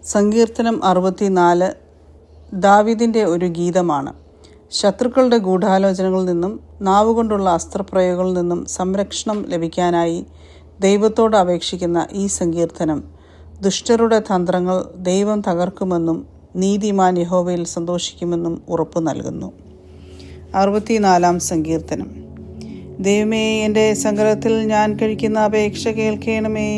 സങ്കീർത്തനം 64 ദാവീദിൻ്റെ ഒരു ഗീതമാണ്. ശത്രുക്കളുടെ ഗൂഢാലോചനകളിൽ നിന്നും നാവുകൊണ്ടുള്ള അസ്ത്രപ്രയോഗങ്ങളിൽ നിന്നും സംരക്ഷണം ലഭിക്കാനായി ദൈവത്തോട് അപേക്ഷിക്കുന്ന ഈ സങ്കീർത്തനം ദുഷ്ടരുടെ തന്ത്രങ്ങൾ ദൈവം തകർക്കുമെന്നും നീതിമാൻ യഹോവയിൽ സന്തോഷിക്കുമെന്നും ഉറപ്പു നൽകുന്നു. 64 സങ്കീർത്തനം. ദൈവമേ, എൻ്റെ സങ്കടത്തിൽ ഞാൻ കഴിക്കുന്ന അപേക്ഷ കേൾക്കണമേ.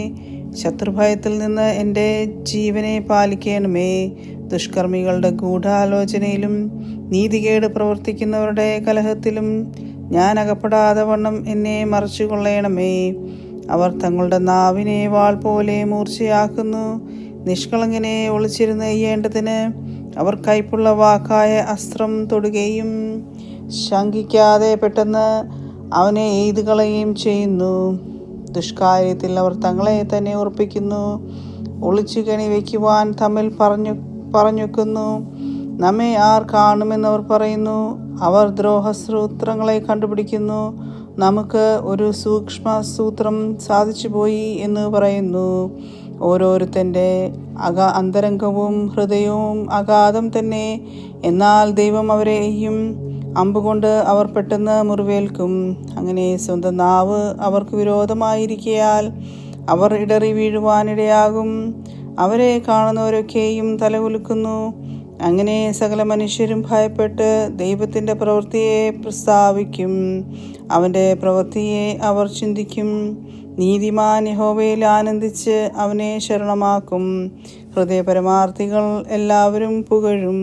ശത്രുഭയത്തിൽ നിന്ന് എൻ്റെ ജീവനെ പാലിക്കണമേ. ദുഷ്കർമ്മികളുടെ ഗൂഢാലോചനയിലും നീതികേട് പ്രവർത്തിക്കുന്നവരുടെ കലഹത്തിലും ഞാൻ അകപ്പെടാതെ വണ്ണം എന്നെ മറച്ചുകൊള്ളണമേ. അവർ തങ്ങളുടെ നാവിനെ വാൾ പോലെ മൂർച്ചയാക്കുന്നു. നിഷ്കളങ്കനെ ഒളിച്ചിരുന്ന് എയ്യേണ്ടതിന് അവർ കൈപ്പുള്ള വാക്കായ അസ്ത്രം തൊടുകയും ശങ്കിക്കാതെ പെട്ടെന്ന് അവനെ എയ്തു കളയുകയും ചെയ്യുന്നു. ദുഷ്കാര്യത്തിൽ അവർ തങ്ങളെ തന്നെ ഉറപ്പിക്കുന്നു. ഒളിച്ചു കെണി വയ്ക്കുവാൻ തമ്മിൽ പറഞ്ഞുവെക്കുന്നു. നമ്മെ ആർ കാണുമെന്നവർ പറയുന്നു. അവർ ദ്രോഹസൂത്രങ്ങളെ കണ്ടുപിടിക്കുന്നു. നമുക്ക് ഒരു സൂക്ഷ്മ സൂത്രം സാധിച്ചു പോയി എന്ന് പറയുന്നു. ഓരോരുത്തൻ്റെ അന്തരംഗവും ഹൃദയവും അഗാധം തന്നെ. എന്നാൽ ദൈവം അവരെയും അമ്പുകൊണ്ട് അവർ പെട്ടെന്ന് മുറിവേൽക്കും. അങ്ങനെ സ്വന്തം നാവ് അവർക്ക് വിരോധമായിരിക്കയാൽ അവർ ഇടറി വീഴുവാനിടയാകും. അവരെ കാണുന്നവരൊക്കെയും തലകുലുക്കുന്നു. അങ്ങനെ സകല മനുഷ്യരും ഭയപ്പെട്ട് ദൈവത്തിൻ്റെ പ്രവൃത്തിയെ പ്രസ്താവിക്കും. അവൻ്റെ പ്രവൃത്തിയെ അവർ ചിന്തിക്കും. നീതിമാൻ യഹോവയിൽ ആനന്ദിച്ച് അവനെ ശരണമാക്കും. ഹൃദയപരമാർത്ഥികൾ എല്ലാവരും പുകഴും.